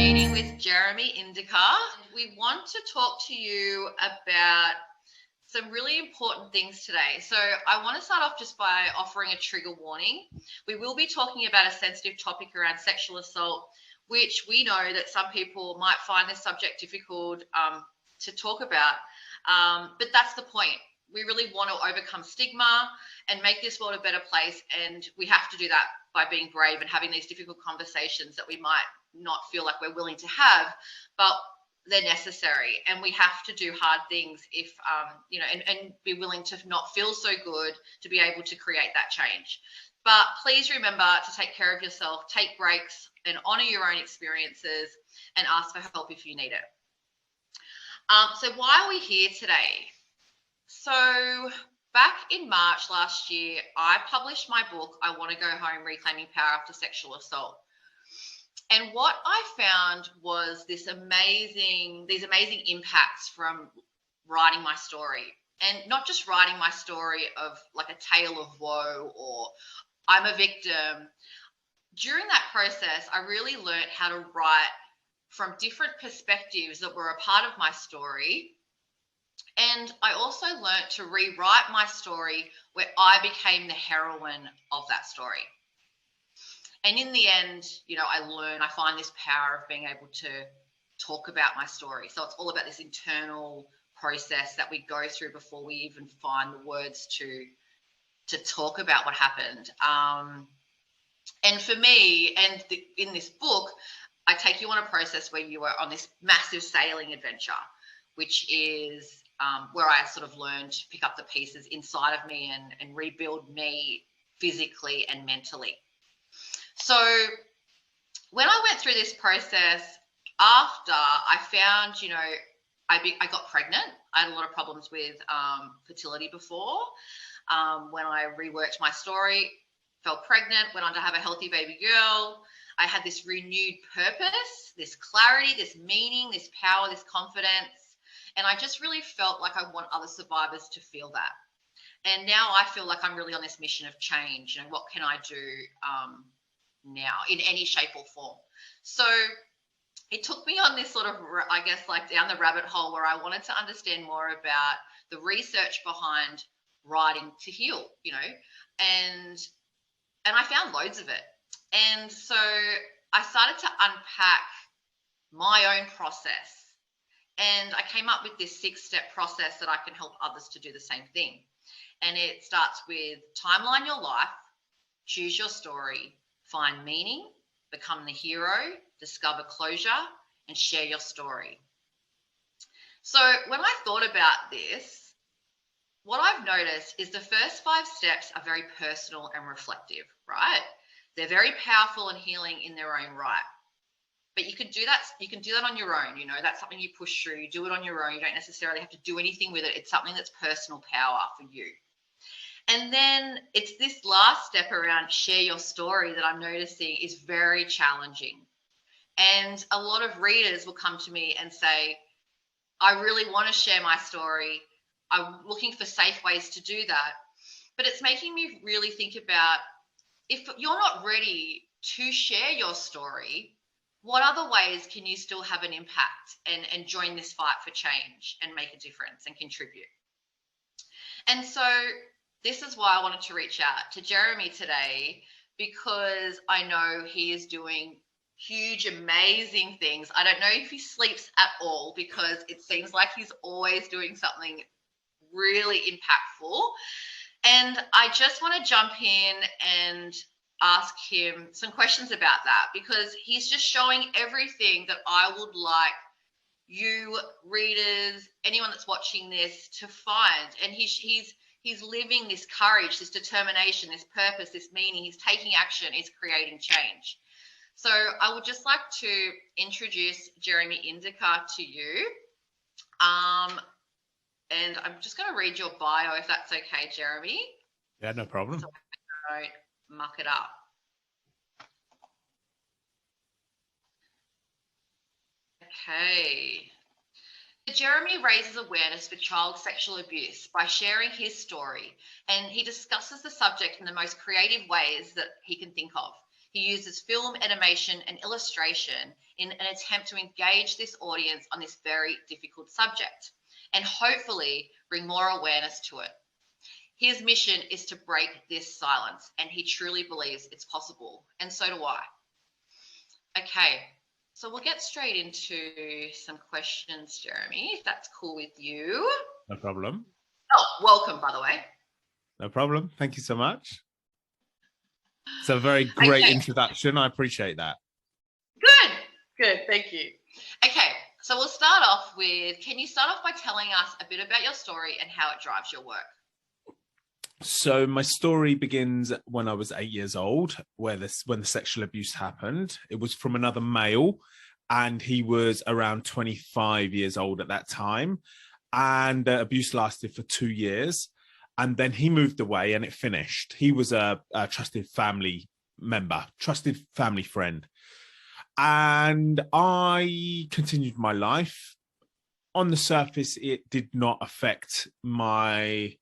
Reading with Jeremy Indika. We want to talk to you about some really important things today. So I want to start off just by offering a trigger warning. We will be talking about a sensitive topic around sexual assault, which we know that some people might find this subject difficult to talk about, but that's the point. We really want to overcome stigma and make this world a better place, and we have to do that by being brave and having these difficult conversations that we might not feel like we're willing to have, but they're necessary, and we have to do hard things if and be willing to not feel so good to be able to create that change. But please remember to take care of yourself, take breaks, and honor your own experiences, and ask for help if you need it. So why are we here today? So back in March last year, I published my book, I Want to Go Home, Reclaiming Power After Sexual Assault. And what I found was these amazing impacts from writing my story. And not just writing my story of like a tale of woe or I'm a victim. During that process, I really learned how to write from different perspectives that were a part of my story. And I also learned to rewrite my story where I became the heroine of that story. And in the end, I find this power of being able to talk about my story. So it's all about this internal process that we go through before we even find the words to talk about what happened. And for me, in this book, I take you on a process where you are on this massive sailing adventure, which is where I sort of learned to pick up the pieces inside of me and rebuild me physically and mentally. So when I went through this process, after I found, I got pregnant. I had a lot of problems with fertility before. When I reworked my story, fell pregnant, went on to have a healthy baby girl. I had this renewed purpose, this clarity, this meaning, this power, this confidence. And I just really felt like I want other survivors to feel that. And now I feel like I'm really on this mission of change. What can I do now in any shape or form? So it took me on this sort of, I guess, like down the rabbit hole where I wanted to understand more about the research behind writing to heal, and I found loads of it. And so I started to unpack my own process, and I came up with this 6-step process that I can help others to do the same thing. And it starts with timeline your life, choose your story, find meaning, become the hero, discover closure, and share your story. So when I thought about this, what I've noticed is the first 5 steps are very personal and reflective, right? They're very powerful and healing in their own right. But you can do that on your own, that's something you push through, you do it on your own, you don't necessarily have to do anything with it. It's something that's personal power for you. And then it's this last step around share your story that I'm noticing is very challenging. And a lot of readers will come to me and say, I really want to share my story. I'm looking for safe ways to do that. But it's making me really think about, if you're not ready to share your story, what other ways can you still have an impact and join this fight for change and make a difference and contribute? And so this is why I wanted to reach out to Jeremy today, because I know he is doing huge, amazing things. I don't know if he sleeps at all, because it seems like he's always doing something really impactful. And I just want to jump in and ask him some questions about that, because he's just showing everything that I would like you readers, anyone that's watching this, to find. And he's living this courage, this determination, this purpose, this meaning. He's taking action, he's creating change. So I would just like to introduce Jeremy Indika to you. And I'm just going to read your bio, if that's okay, Jeremy. Yeah, no problem. So I don't muck it up. Okay. Jeremy raises awareness for child sexual abuse by sharing his story, and he discusses the subject in the most creative ways that he can think of. He uses film, animation, and illustration in an attempt to engage this audience on this very difficult subject and hopefully bring more awareness to it. His mission is to break this silence, and he truly believes it's possible, and so do I. Okay, so we'll get straight into some questions, Jeremy, if that's cool with you. No problem. Oh, welcome, by the way. No problem. Thank you so much. It's a very great introduction. I appreciate that. Good. Thank you. Okay, so we'll start off with, can you start off by telling us a bit about your story and how it drives your work? So my story begins when I was 8 years old, when the sexual abuse happened. It was from another male, and he was around 25 years old at that time. And the abuse lasted for 2 years. And then he moved away and it finished. He was a trusted family member, trusted family friend. And I continued my life. On the surface, it did not affect my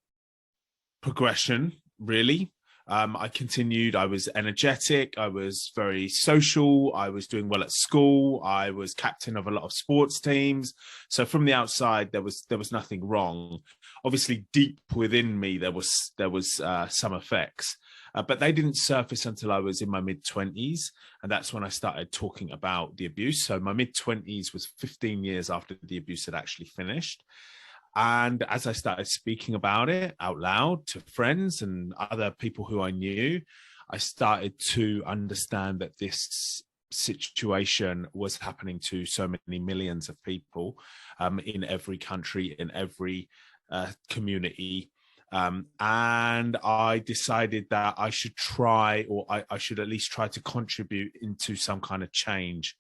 progression, really. I continued. I was energetic. I was very social. I was doing well at school. I was captain of a lot of sports teams. So from the outside, there was nothing wrong. Obviously, deep within me, there was some effects, but they didn't surface until I was in my mid-20s, and that's when I started talking about the abuse. So my mid-20s was 15 years after the abuse had actually finished. And as I started speaking about it out loud to friends and other people who I knew, I started to understand that this situation was happening to so many millions of people in every country, in every community. And I decided that I should try, or I should at least try to contribute into some kind of change.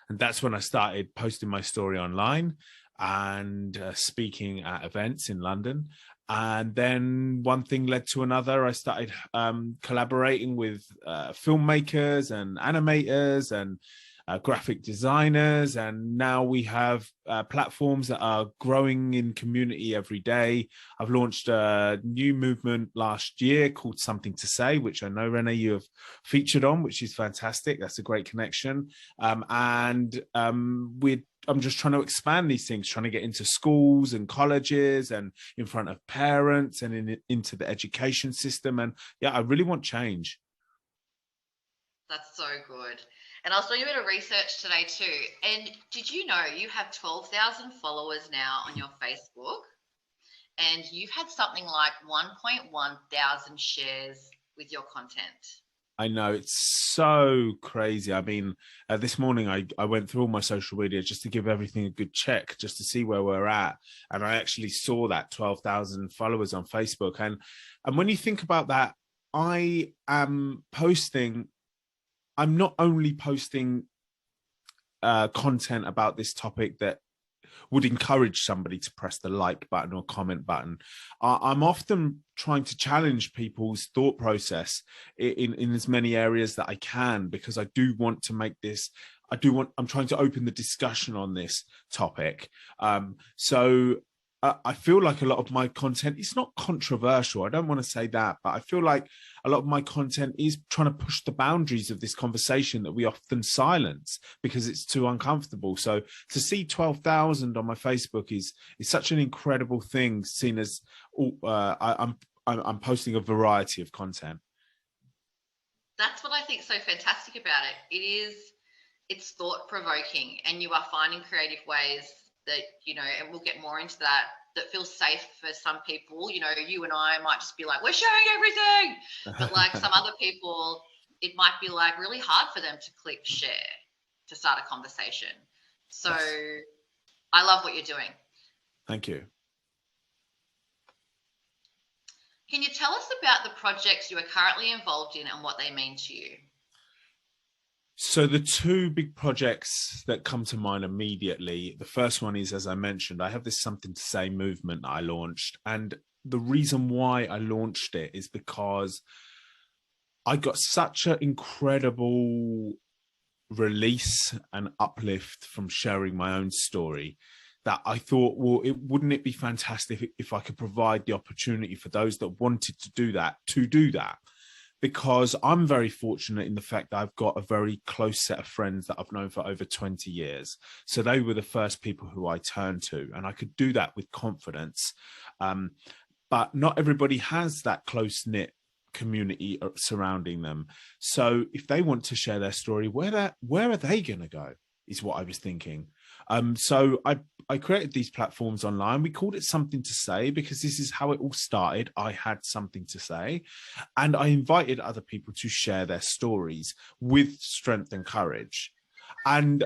And that's when I started posting my story online and speaking at events in London. And then one thing led to another. I started collaborating with filmmakers and animators and graphic designers. And now we have platforms that are growing in community every day. I've launched a new movement last year called Something to Say, which I know, Renee, you have featured on, which is fantastic. That's a great connection. I'm just trying to expand these things, trying to get into schools and colleges and in front of parents and into the education system. And yeah, I really want change. That's so good. And I was doing a bit of research today too. And did you know you have 12,000 followers now on your Facebook? And you've had something like 1.1 thousand shares with your content. I know, it's so crazy. I mean, this morning I went through all my social media just to give everything a good check, just to see where we're at. And I actually saw that 12,000 followers on Facebook. And when you think about that, I am posting, I'm not only posting content about this topic that would encourage somebody to press the like button or comment button. I'm often trying to challenge people's thought process in as many areas that I can, because I do want to make this, I'm trying to open the discussion on this topic. So I feel like a lot of my content is not controversial. I don't want to say that, but I feel like a lot of my content is trying to push the boundaries of this conversation that we often silence because it's too uncomfortable. So to see 12,000 on my Facebook is such an incredible thing, seen as I'm posting a variety of content. That's what I think so fantastic about it. It's thought-provoking, and you are finding creative ways that, you know, and we'll get more into that feels safe for some people. You know, you and I might just be like, we're sharing everything. But like some other people, it might be like really hard for them to click share to start a conversation. So yes. I love what you're doing. Thank you. Can you tell us about the projects you are currently involved in and what they mean to you? So the two big projects that come to mind immediately, the first one is, as I mentioned, I have this Something to Say movement that I launched. And the reason why I launched it is because I got such an incredible release and uplift from sharing my own story that I thought, well, wouldn't it be fantastic if I could provide the opportunity for those that wanted to do that. because I'm very fortunate in the fact that I've got a very close set of friends that I've known for over 20 years. So they were the first people who I turned to, and I could do that with confidence. But not everybody has that close-knit community surrounding them. So if they want to share their story, where are they going to go, is what I was thinking. So I created these platforms online. We called it Something to Say because this is how it all started. I had something to say, and I invited other people to share their stories with strength and courage. And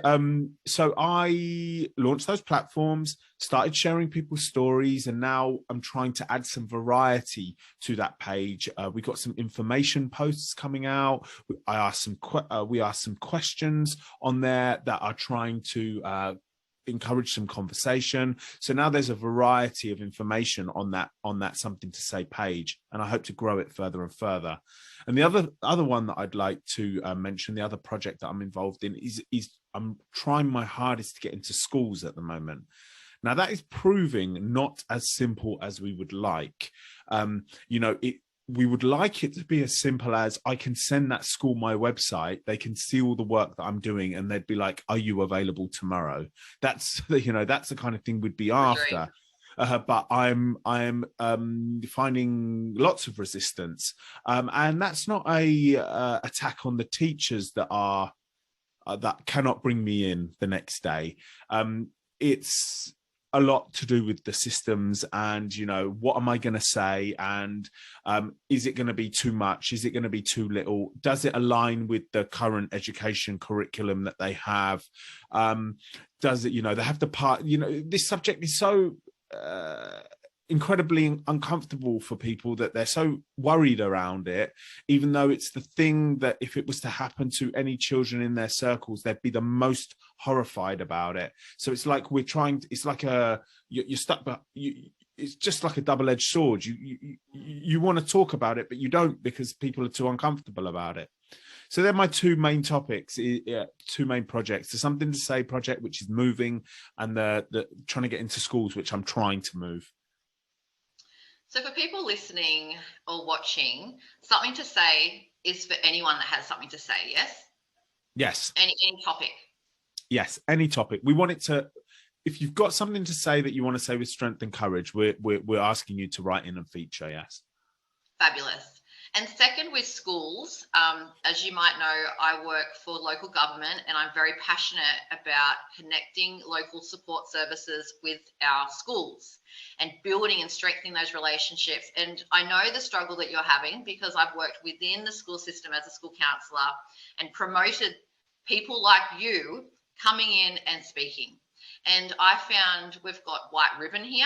so I launched those platforms, started sharing people's stories, and now I'm trying to add some variety to that page. We got some information posts coming out. We asked some questions on there that are trying to encourage some conversation. So now there's a variety of information on that Something to Say page, and I hope to grow it further and further. And the other one that I'd like to mention, the other project that I'm involved in is I'm trying my hardest to get into schools at the moment. Now that is proving not as simple as we would like. We would like it to be as simple as I can send that school my website, they can see all the work that I'm doing, and they'd be like, are you available tomorrow? That's the kind of thing we'd be after. But I'm finding lots of resistance, and that's not a attack on the teachers that cannot bring me in the next day. It's a lot to do with the systems and, what am I going to say? And is it going to be too much? Is it going to be too little? Does it align with the current education curriculum that they have? Does it, they have the part, this subject is so incredibly uncomfortable for people that they're so worried around it, even though it's the thing that if it was to happen to any children in their circles, they'd be the most horrified about it. So it's like it's like you're stuck, but it's just like a double-edged sword. You want to talk about it, but you don't, because people are too uncomfortable about it. So they're my two main topics, two main projects. The Something to Say project, which is moving, and the trying to get into schools, which I'm trying to move. So for people listening or watching, Something to Say is for anyone that has something to say, yes? Yes. Any topic? Yes, any topic. We want it to, if you've got something to say that you want to say with strength and courage, we're asking you to write in and feature, yes. Fabulous. And second, with schools, as you might know, I work for local government, and I'm very passionate about connecting local support services with our schools and building and strengthening those relationships. And I know the struggle that you're having, because I've worked within the school system as a school counsellor and promoted people like you coming in and speaking. And I found we've got White Ribbon here,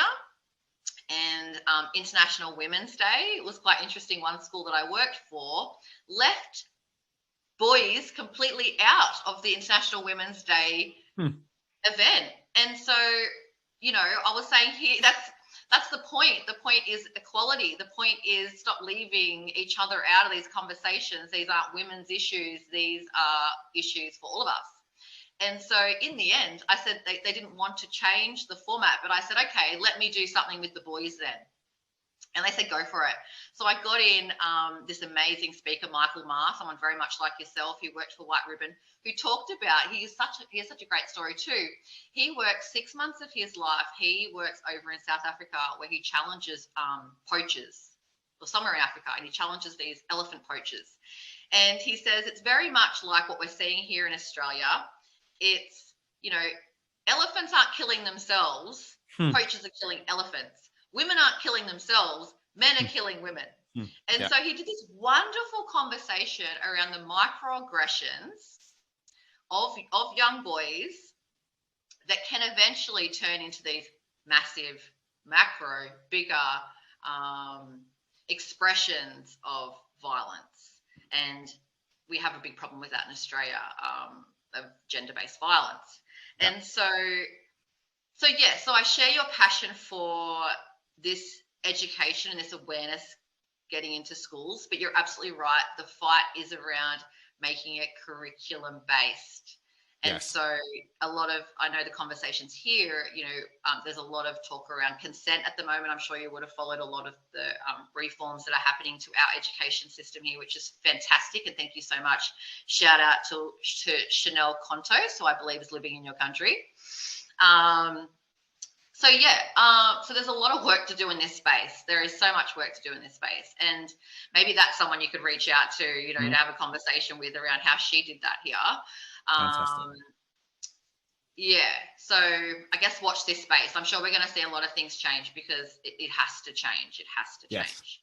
and International Women's Day. It was quite interesting. One school that I worked for left boys completely out of the International Women's Day event. And so, I was saying here, that's the point. The point is equality. The point is stop leaving each other out of these conversations. These aren't women's issues. These are issues for all of us. And so in the end, I said they didn't want to change the format, but I said, okay, let me do something with the boys then. And they said, go for it. So I got in this amazing speaker, Michael Marr, someone very much like yourself, who worked for White Ribbon, who talked about, he has such a great story too. He works 6 months of his life. He works over in South Africa, where he challenges poachers, or somewhere in Africa, and he challenges these elephant poachers. And he says it's very much like what we're seeing here in Australia. It's, elephants aren't killing themselves. Poachers are killing elephants. Women aren't killing themselves. Men are killing women. And so he did this wonderful conversation around the microaggressions of young boys that can eventually turn into these massive, macro, bigger expressions of violence. And we have a big problem with that in Australia. Of gender-based violence. And so I share your passion for this education and this awareness getting into schools, but you're absolutely right. The fight is around making it curriculum-based. And Yes. so I know the conversations here, there's a lot of talk around consent at the moment. I'm sure you would have followed a lot of the reforms that are happening to our education system here, which is fantastic. And thank you so much. Shout out to Chanel Contos, who I believe is living in your country. So there's a lot of work to do in this space. There is so much work to do in this space. And maybe that's someone you could reach out to, to have a conversation with around how she did that here. Fantastic. So I guess watch this space. I'm sure we're going to see a lot of things change because it has to change. It has to change.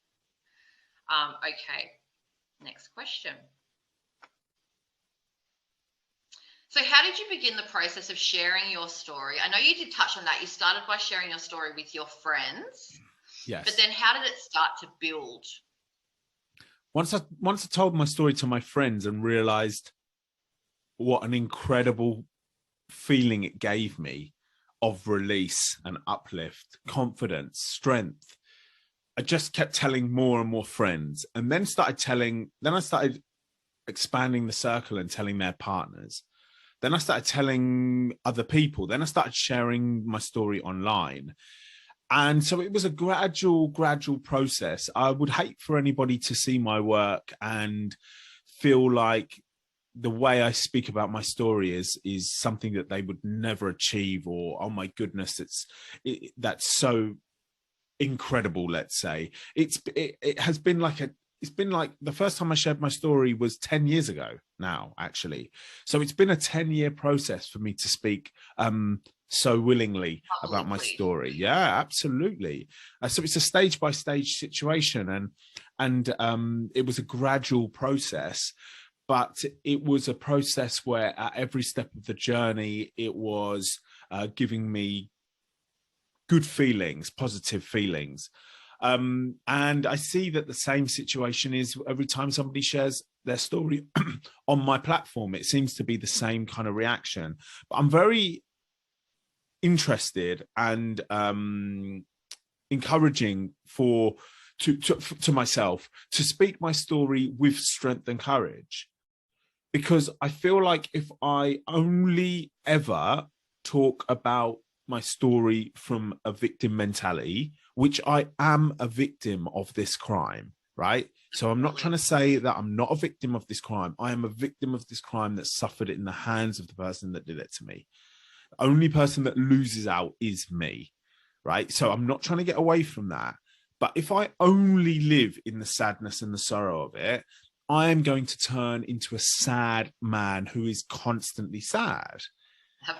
Yes. Okay, next question. So how did you begin the process of sharing your story? I know you did touch on that. You started by sharing your story with your friends. Yes. But then how did it start to build? Once I told my story to my friends and realized what an incredible feeling it gave me of release and uplift, confidence, strength, I just kept telling more and more friends, and then I started expanding the circle and telling their partners. Then I started telling other people. Then I started sharing my story online. And so it was a gradual process. I would hate for anybody to see my work and feel like the way I speak about my story is something that they would never achieve, or, oh my goodness, that's so incredible. Let's say it's been like the first time I shared my story was 10 years ago now, actually. So it's been a 10-year process for me to speak so willingly about my story. Yeah, absolutely. So it's a stage by stage situation, and it was a gradual process, but it was a process where at every step of the journey, it was giving me good feelings, positive feelings. And I see that the same situation is every time somebody shares their story on my platform, it seems to be the same kind of reaction. But I'm very interested and encouraging to myself to speak my story with strength and courage, because I feel like if I only ever talk about my story from a victim mentality, which I am a victim of this crime, right? So I'm not trying to say that I'm not a victim of this crime. I am a victim of this crime that suffered it in the hands of the person that did it to me. The only person that loses out is me, right? So I'm not trying to get away from that. But if I only live in the sadness and the sorrow of it, I am going to turn into a sad man who is constantly sad.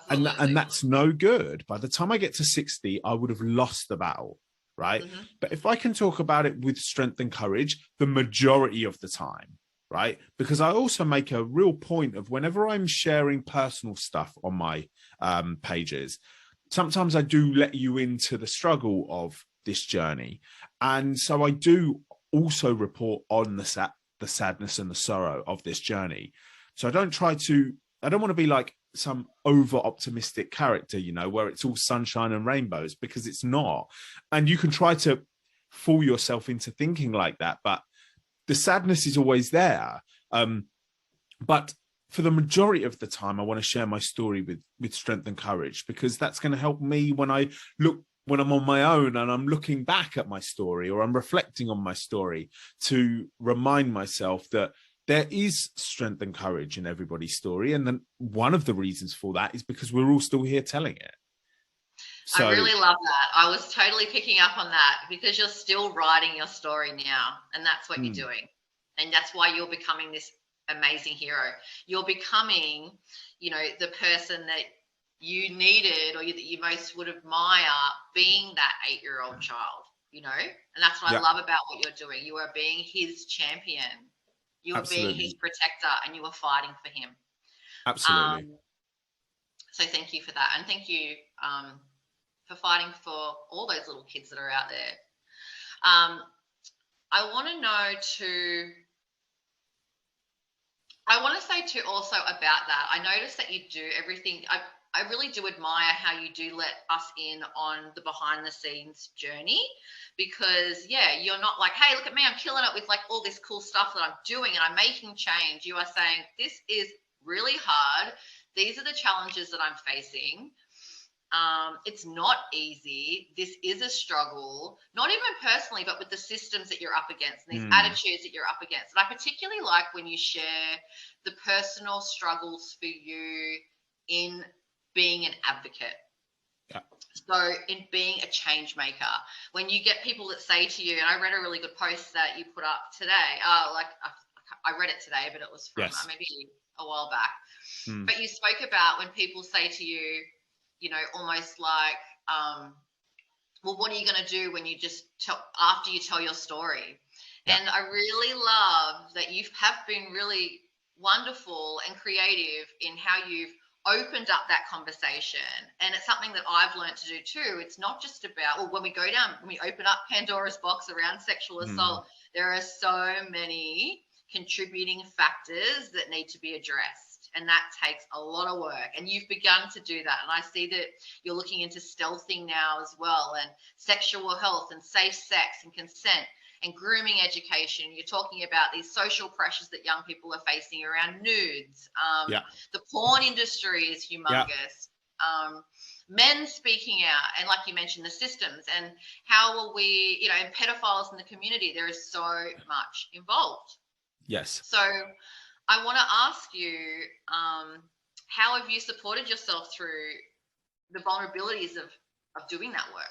And that's no good. By the time I get to 60, I would have lost the battle, right? Mm-hmm. But if I can talk about it with strength and courage the majority of the time, right? Because I also make a real point of whenever I'm sharing personal stuff on my pages, sometimes I do let you into the struggle of this journey. And so I do also report on the sadness and the sorrow of this journey. So I don't want to be like some over optimistic character, where it's all sunshine and rainbows, because it's not. And you can try to fool yourself into thinking like that, but the sadness is always there. But for the majority of the time, I want to share my story with strength and courage, because that's going to help me when I'm on my own and I'm looking back at my story, or I'm reflecting on my story, to remind myself that there is strength and courage in everybody's story. And then one of the reasons for that is because we're all still here telling it. So, I really love that. I was totally picking up on that, because you're still writing your story now, and that's what you're doing. And that's why you're becoming this amazing hero. You're becoming, the person that you needed, or that you most would admire, being that 8-year-old child, and that's what I love about what you're doing. You are being his champion. You are being his protector, and you are fighting for him. Absolutely. So thank you for that. And thank you for fighting for all those little kids that are out there. I want to say too also about that. I noticed that you do everything. I really do admire how you do let us in on the behind the scenes journey, because you're not like, hey, look at me, I'm killing it with like all this cool stuff that I'm doing and I'm making change. You are saying, this is really hard. these are the challenges that I'm facing. It's not easy. This is a struggle, not even personally, but with the systems that you're up against and these attitudes that you're up against. And I particularly like when you share the personal struggles for you in being an advocate. Yeah. So in being a change maker, when you get people that say to you, and I read a really good post that you put up today, I read it today, but it was from maybe a while back. But you spoke about when people say to you, you know, almost like, well, what are you going to do when you just after you tell your story? Yeah. And I really love that you have been really wonderful and creative in how you've opened up that conversation. And it's something that I've learned to do too. It's not just about, well, when we open up Pandora's box around sexual assault, there are so many contributing factors that need to be addressed. And that takes a lot of work. And you've begun to do that. And I see that you're looking into stealthing now as well, and sexual health and safe sex and consent and grooming education. You're talking about these social pressures that young people are facing around nudes. The porn industry is humongous. Men speaking out, and like you mentioned, the systems, and how will we, you know, and pedophiles in the community, there is so much involved. Yes. So I want to ask you, how have you supported yourself through the vulnerabilities of doing that work?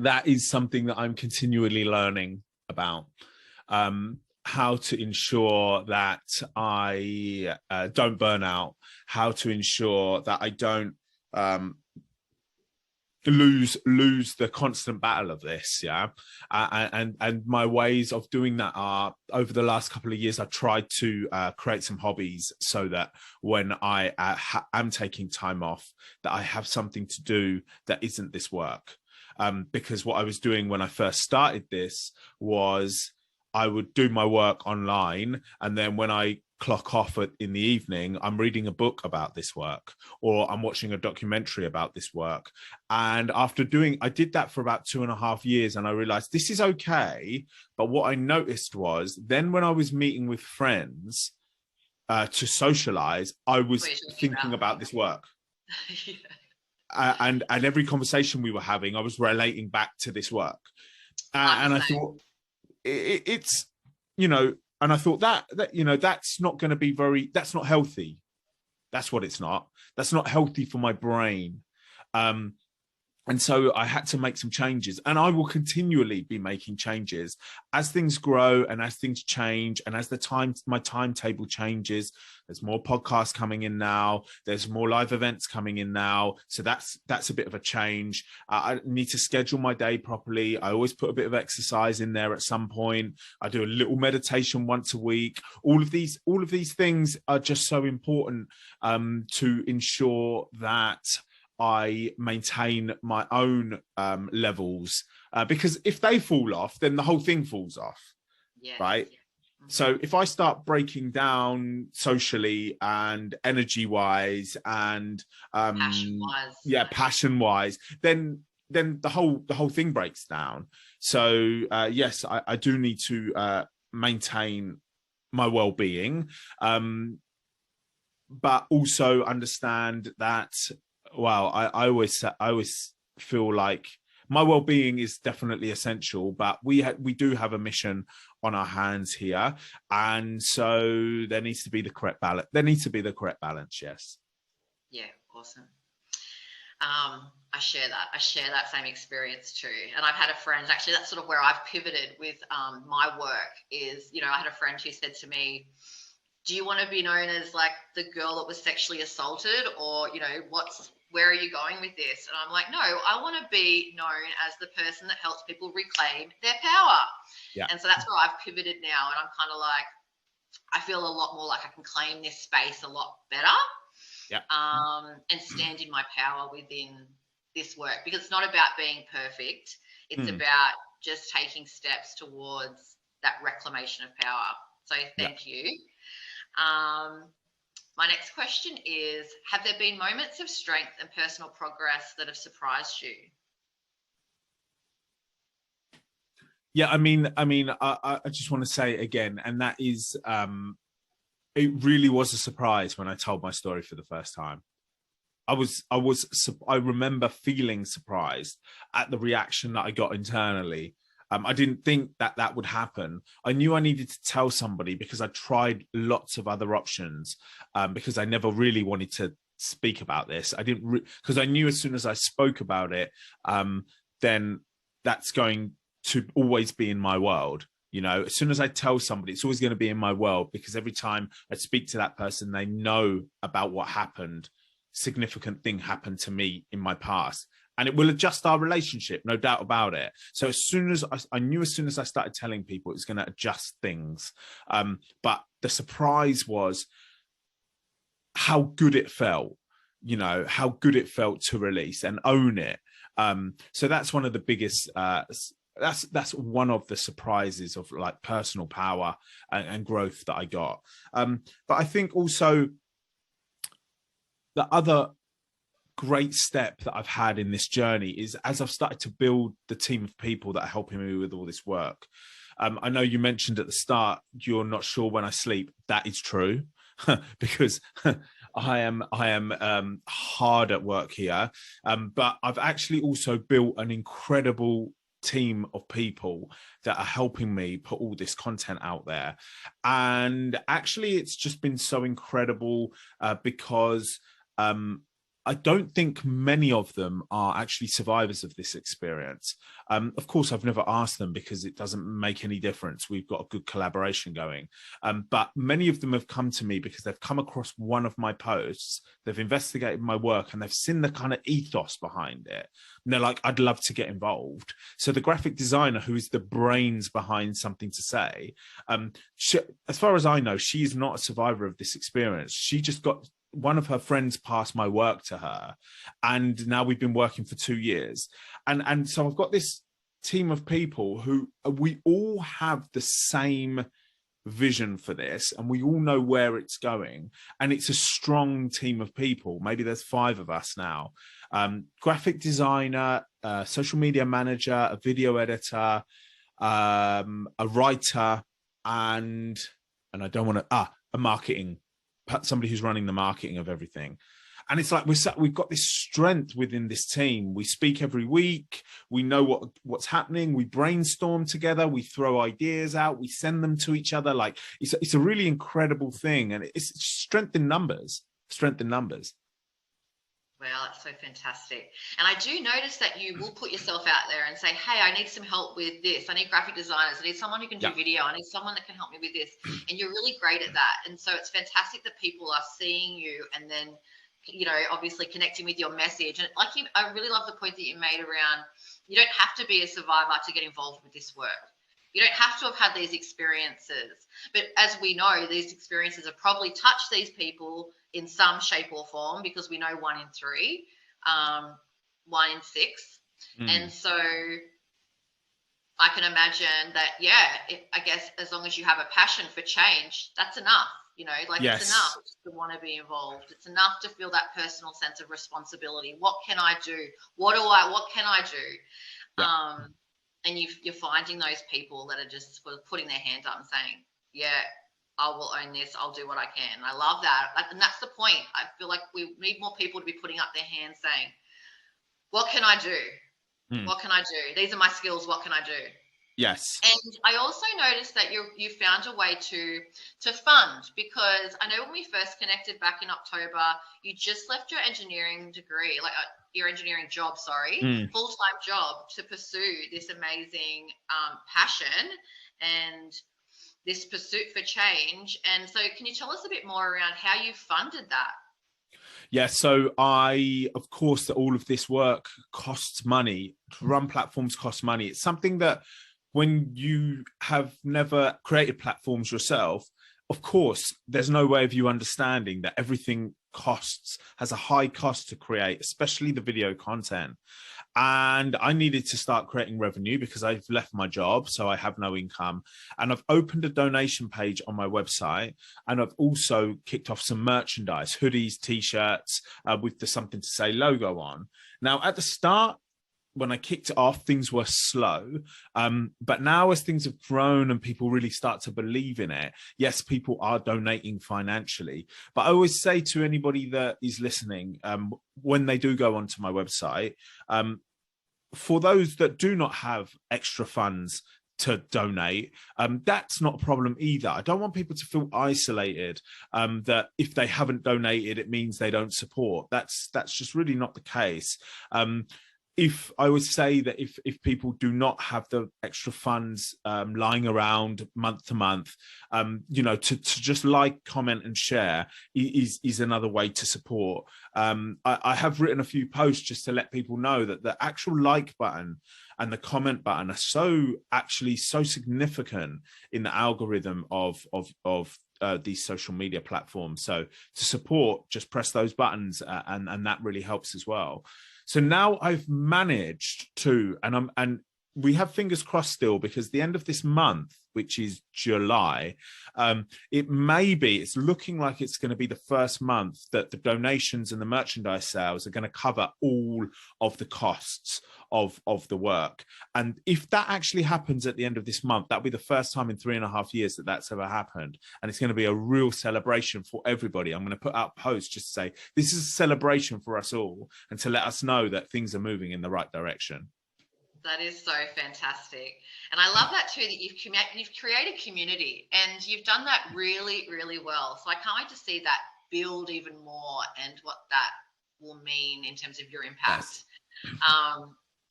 That is something that I'm continually learning about, how to ensure that I don't burn out, how to ensure that I don't lose the constant battle of this. And my ways of doing that are, over the last couple of years, I've tried to create some hobbies so that when I am taking time off, that I have something to do that isn't this work. Because what I was doing when I first started this was I would do my work online, and then when I clock off in the evening, I'm reading a book about this work, or I'm watching a documentary about this work. And I did that for about 2.5 years, and I realized this is okay. But what I noticed was then when I was meeting with friends to socialize, I was thinking about this work. Yeah. And every conversation we were having, I was relating back to this work. And I thought it's, you know, and I thought that you know, that's not going to be that's not healthy. That's what it's not. That's not healthy for my brain. And so I had to make some changes, and I will continually be making changes as things grow and as things change, and as my timetable changes. There's more podcasts coming in now. There's more live events coming in now. So that's a bit of a change. I need to schedule my day properly. I always put a bit of exercise in there at some point. I do a little meditation once a week. All of these things are just so important to ensure that I maintain my own levels, because if they fall off, then the whole thing falls off. Yeah. Right. Yeah. Mm-hmm. So if I start breaking down socially and energy wise and passion wise, then the whole thing breaks down. So yes, I do need to maintain my well-being, but also understand that, well, I always feel like my well-being is definitely essential, but we do have a mission on our hands here, and so there needs to be the correct balance. Yes. Yeah, awesome. I share that same experience too. And I've had a friend, actually, that's sort of where I've pivoted with my work is, you know, I had a friend who said to me, do you want to be known as like the girl that was sexually assaulted, or, you know, where are you going with this? And I'm like, no, I want to be known as the person that helps people reclaim their power. Yeah. And so that's where I've pivoted now. And I'm kind of like, I feel a lot more like I can claim this space a lot better. Yeah. And stand in my power within this work, because it's not about being perfect. It's about just taking steps towards that reclamation of power. So thank you. My next question is, have there been moments of strength and personal progress that have surprised you? Yeah, I mean, I just want to say again, and that is it really was a surprise when I told my story for the first time. I remember feeling surprised at the reaction that I got internally. I didn't think that would happen. I knew I needed to tell somebody because I tried lots of other options, because I never really wanted to speak about this. I didn't, because I knew as soon as I spoke about it, then that's going to always be in my world. You know, as soon as I tell somebody, it's always going to be in my world, because every time I speak to that person, they know about what happened. Significant thing happened to me in my past, and it will adjust our relationship, no doubt about it. So as soon as I knew, as soon as I started telling people, it was going to adjust things. But the surprise was how good it felt, you know, how good it felt to release and own it. So that's one of the biggest, that's one of the surprises of like personal power and growth that I got. But I think also the other great step that I've had in this journey is as I've started to build the team of people that are helping me with all this work. I know you mentioned at the start, you're not sure when I sleep. That is true. Because I am hard at work here. But I've actually also built an incredible team of people that are helping me put all this content out there. And actually, it's just been so incredible because I don't think many of them are actually survivors of this experience. Of course, I've never asked them because it doesn't make any difference. We've got a good collaboration going. But many of them have come to me because they've come across one of my posts, they've investigated my work, and they've seen the kind of ethos behind it. And they're like, I'd love to get involved. So the graphic designer, who is the brains behind Something to Say, as far as I know, she is not a survivor of this experience. She just got one of her friends passed my work to her, and now we've been working for 2 years. And so I've got this team of people who we all have the same vision for this, and we all know where it's going, and it's a strong team of people. Maybe there's 5 of us now. Graphic designer, social media manager, a video editor, a writer, and I don't want to a marketing, somebody who's running the marketing of everything. And it's like we've got this strength within this team. We speak every week. We know what's happening. We brainstorm together. We throw ideas out. We send them to each other. Like it's a really incredible thing, and it's strength in numbers. Strength in numbers. Wow, that's so fantastic. And I do notice that you will put yourself out there and say, hey, I need some help with this. I need graphic designers. I need someone who can do video. I need someone that can help me with this. And you're really great at that. And so it's fantastic that people are seeing you and then, you know, obviously connecting with your message. And like I really love the point that you made around, you don't have to be a survivor to get involved with this work. You don't have to have had these experiences. But as we know, these experiences have probably touched these people in some shape or form, because we know 1 in 3, 1 in 6. And so I can imagine that, I guess as long as you have a passion for change, that's enough. You know, like It's enough to want to be involved. It's enough to feel that personal sense of responsibility. What can I do? What can I do? And you're finding those people that are just sort of putting their hands up and saying, yeah, I will own this. I'll do what I can. I love that. And that's the point. I feel like we need more people to be putting up their hands saying, what can I do? What can I do? These are my skills. What can I do? Yes. And I also noticed that you found a way to fund, because I know when we first connected back in October, you just left your engineering degree, like your engineering job, full-time job, to pursue this amazing passion and this pursuit for change. And so can you tell us a bit more around how you funded that? Yeah, so of course, that all of this work costs money. To run platforms costs money. It's something that when you have never created platforms yourself, of course, there's no way of you understanding that everything has a high cost to create, especially the video content. And I needed to start creating revenue because I've left my job, so I have no income. And I've opened a donation page on my website, and I've also kicked off some merchandise, hoodies, t-shirts with the Something to Say logo on. Now, at the start, when I kicked it off, things were slow. But now as things have grown and people really start to believe in it, yes, people are donating financially. But I always say to anybody that is listening, when they do go onto my website, for those that do not have extra funds to donate, that's not a problem either. I don't want people to feel isolated, that if they haven't donated, it means they don't support. That's just really not the case. If I would say that if people do not have the extra funds lying around month to month, to just like, comment and share is another way to support. I have written a few posts just to let people know that the actual like button and the comment button are so significant in the algorithm of these social media platforms. So to support, just press those buttons, and that really helps as well. So now I've managed to, and we have fingers crossed still, because the end of this month, which is July, it's looking like it's going to be the first month that the donations and the merchandise sales are going to cover all of the costs of the work. And if that actually happens at the end of this month, that'll be the first time in 3.5 years that that's ever happened. And it's going to be a real celebration for everybody. I'm going to put out posts just to say, this is a celebration for us all, and to let us know that things are moving in the right direction. That is so fantastic. And I love that too, that you've created community, and you've done that really, really well. So I can't wait to see that build even more, and what that will mean in terms of your impact. Yes.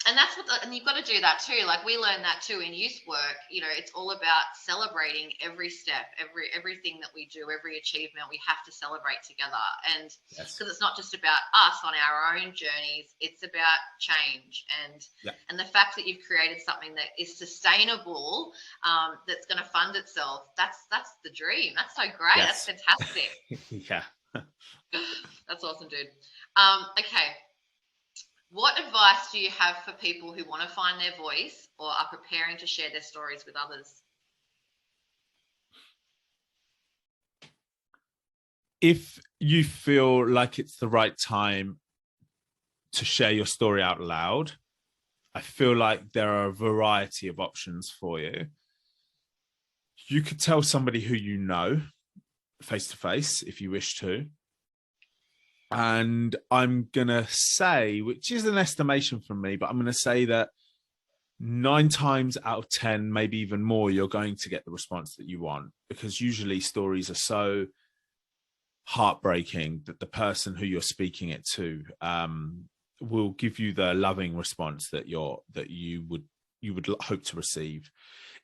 And that's and you've got to do that too. Like, we learn that too in youth work. It's all about celebrating every step, everything that we do, every achievement. We have to celebrate together, and because it's not just about us on our own journeys, it's about change, and the fact that you've created something that is sustainable, that's going to fund itself. That's the dream. That's so great. Yes. That's fantastic. Yeah. That's awesome, dude. Okay. What advice do you have for people who want to find their voice or are preparing to share their stories with others? If you feel like it's the right time to share your story out loud, I feel like there are a variety of options for you. You could tell somebody who you know face to face if you wish to. And I'm going to say, which is an estimation from me, but I'm going to say that 9 times out of 10, maybe even more, you're going to get the response that you want, because usually stories are so heartbreaking that the person who you're speaking it to will give you the loving response that you would hope to receive.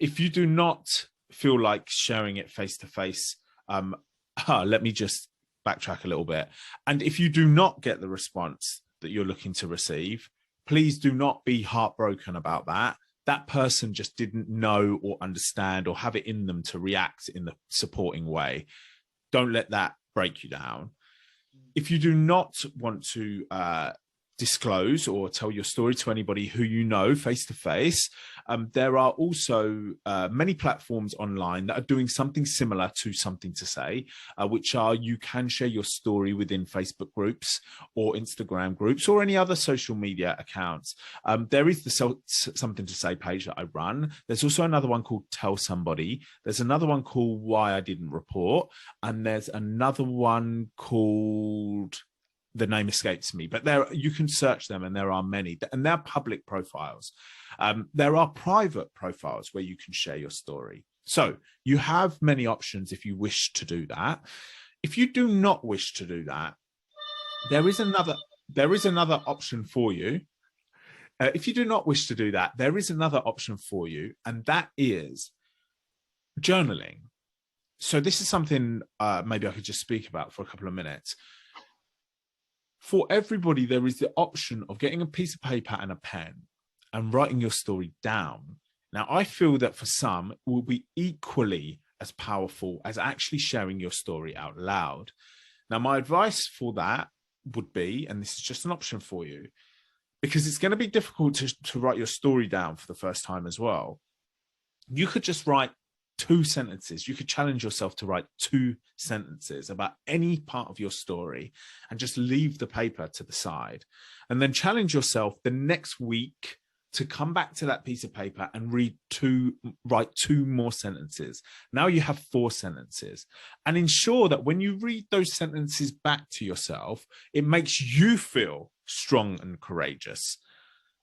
If you do not feel like sharing it face to face, let me just backtrack a little bit. And if you do not get the response that you're looking to receive, please do not be heartbroken about that. That person just didn't know or understand or have it in them to react in the supporting way. Don't let that break you down. If you do not want to disclose or tell your story to anybody who you know face to face, there are also many platforms online that are doing something similar to Something to Say, which are, you can share your story within Facebook groups or Instagram groups or any other social media accounts. There is the Something to Say page that I run. There's also another one called Tell Somebody. There's another one called Why I Didn't Report. And there's another one called, the name escapes me, but there, you can search them, and there are many, and they're public profiles. There are private profiles where you can share your story. So you have many options if you wish to do that. If you do not wish to do that, there is another option for you. If you do not wish to do that, there is another option for you, and that is journaling. So this is something maybe I could just speak about for a couple of minutes. For everybody, there is the option of getting a piece of paper and a pen and writing your story down. Now, I feel that for some, it will be equally as powerful as actually sharing your story out loud. Now, my advice for that would be, and this is just an option for you, because it's going to be difficult to write your story down for the first time as well. You could just write 2 sentences. You could challenge yourself to write 2 sentences about any part of your story and just leave the paper to the side, and then challenge yourself the next week to come back to that piece of paper and write 2 more sentences. Now you have 4 sentences, and ensure that when you read those sentences back to yourself, it makes you feel strong and courageous.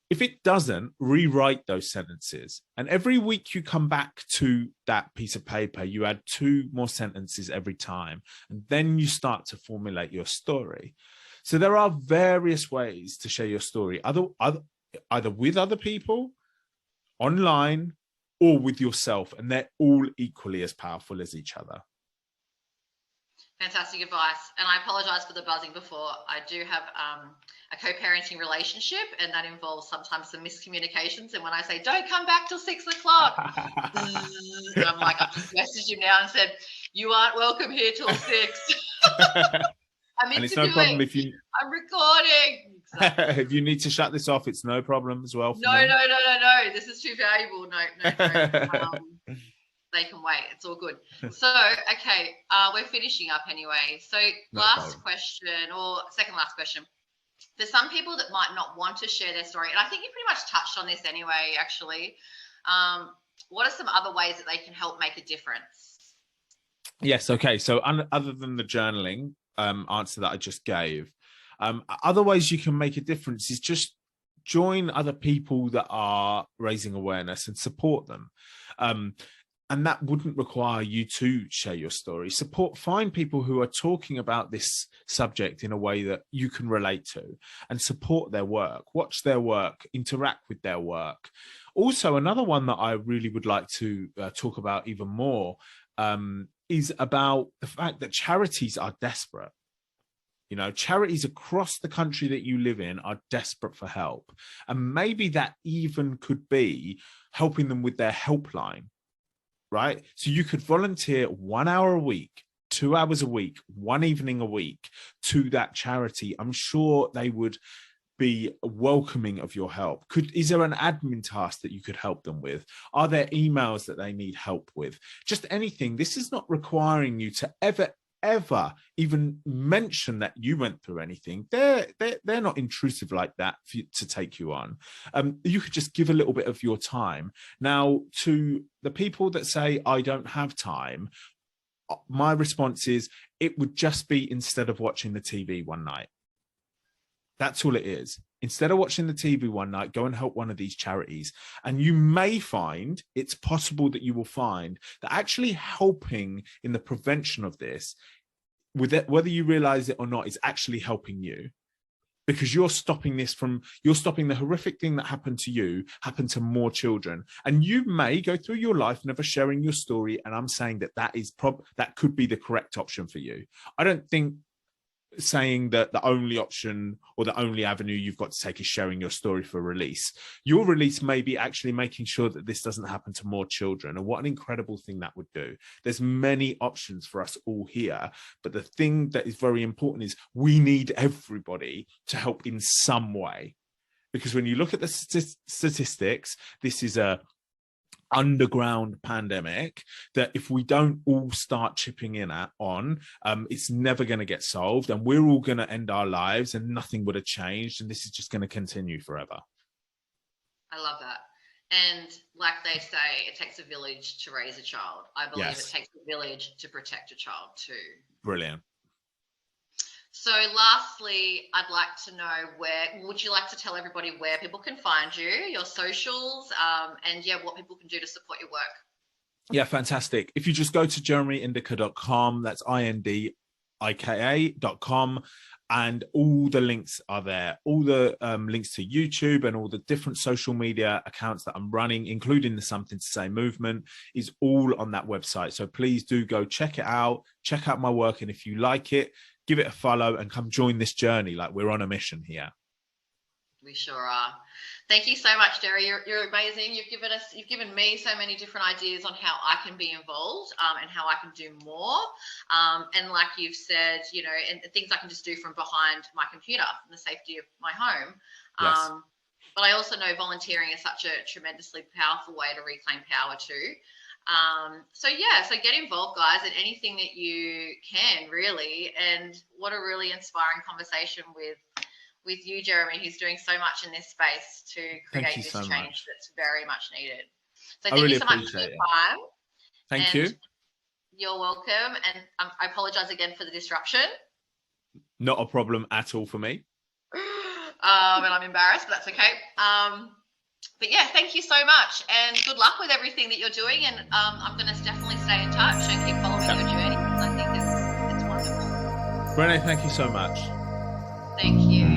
If it doesn't, rewrite those sentences. And every week you come back to that piece of paper, you add 2 more sentences every time, and then you start to formulate your story. So there are various ways to share your story, either with other people, online, or with yourself, and they're all equally as powerful as each other. Fantastic advice. And I apologize for the buzzing before. I do have a co-parenting relationship, and that involves sometimes some miscommunications. And when I say, don't come back till 6 o'clock, and I'm like, I've just messaged him now and said, you aren't welcome here till 6. I'm and it's no problem if you... I'm recording. Exactly. If you need to shut this off, it's no problem as well. No. This is too valuable. No. They can wait. It's all good. So, okay, we're finishing up anyway. So last question, or second last question. For some people that might not want to share their story, and I think you pretty much touched on this anyway, actually, what are some other ways that they can help make a difference? Yes, okay. So other than the journaling answer that I just gave, other ways you can make a difference is just join other people that are raising awareness and support them. And that wouldn't require you to share your story. Find people who are talking about this subject in a way that you can relate to, and support their work, watch their work, interact with their work. Also, another one that I really would like to talk about even more is about the fact that charities are desperate. You know, charities across the country that you live in are desperate for help. And maybe that even could be helping them with their helpline. Right? So you could volunteer 1 hour a week, 2 hours a week, 1 evening a week to that charity. I'm sure they would be welcoming of your help. Is there an admin task that you could help them with? Are there emails that they need help with? Just anything. This is not requiring you to ever even mention that you went through anything. They're not intrusive like that to take you on. You could just give a little bit of your time. Now, to the people that say, I don't have time, my response is, it would just be instead of watching the TV one night. That's all it is. Instead of watching the TV one night, go and help one of these charities. And you may find, it's possible that you will find that actually helping in the prevention of this, whether you realize it or not, is actually helping you. Because you're stopping the horrific thing that happened to you happen to more children. And you may go through your life never sharing your story. And I'm saying that could be the correct option for you. I don't think saying that the only option or the only avenue you've got to take is sharing your story for release. Your release may be actually making sure that this doesn't happen to more children. And what an incredible thing that would do. There's many options for us all here, but the thing that is very important is we need everybody to help in some way. Because when you look at the statistics, this is a underground pandemic that if we don't all start chipping in on, it's never going to get solved, and we're all going to end our lives and nothing would have changed, and this is just going to continue forever. I love that. And like they say, it takes a village to raise a child. I believe It takes a village to protect a child too. Brilliant. So lastly, I'd like to know, would you like to tell everybody where people can find you, your socials, and what people can do to support your work? Yeah, fantastic. If you just go to jeremyindika.com, that's INDIKA.com, and all the links are there. All the links to YouTube and all the different social media accounts that I'm running, including the Something to Say movement, is all on that website. So please do go check it out, check out my work, and if you like it, give it a follow and come join this journey. Like, we're on a mission here. We sure are. Thank you so much, Jerry. You're amazing. You've given me so many different ideas on how I can be involved and how I can do more. And like you've said, and things I can just do from behind my computer in the safety of my home. Yes. But I also know volunteering is such a tremendously powerful way to reclaim power too. So get involved, guys, in anything that you can, really. And what a really inspiring conversation with with you, Jeremy, who's doing so much in this space to create this so change much. that's very much needed. So I thank really you so much for your time. Thank you. You're welcome. And I apologize again for the disruption. Not a problem at all for me. And I'm embarrassed, but that's okay. But yeah, thank you so much, and good luck with everything that you're doing. And I'm going to definitely stay in touch and keep following your journey. I think it's wonderful. Brené, thank you so much. Thank you.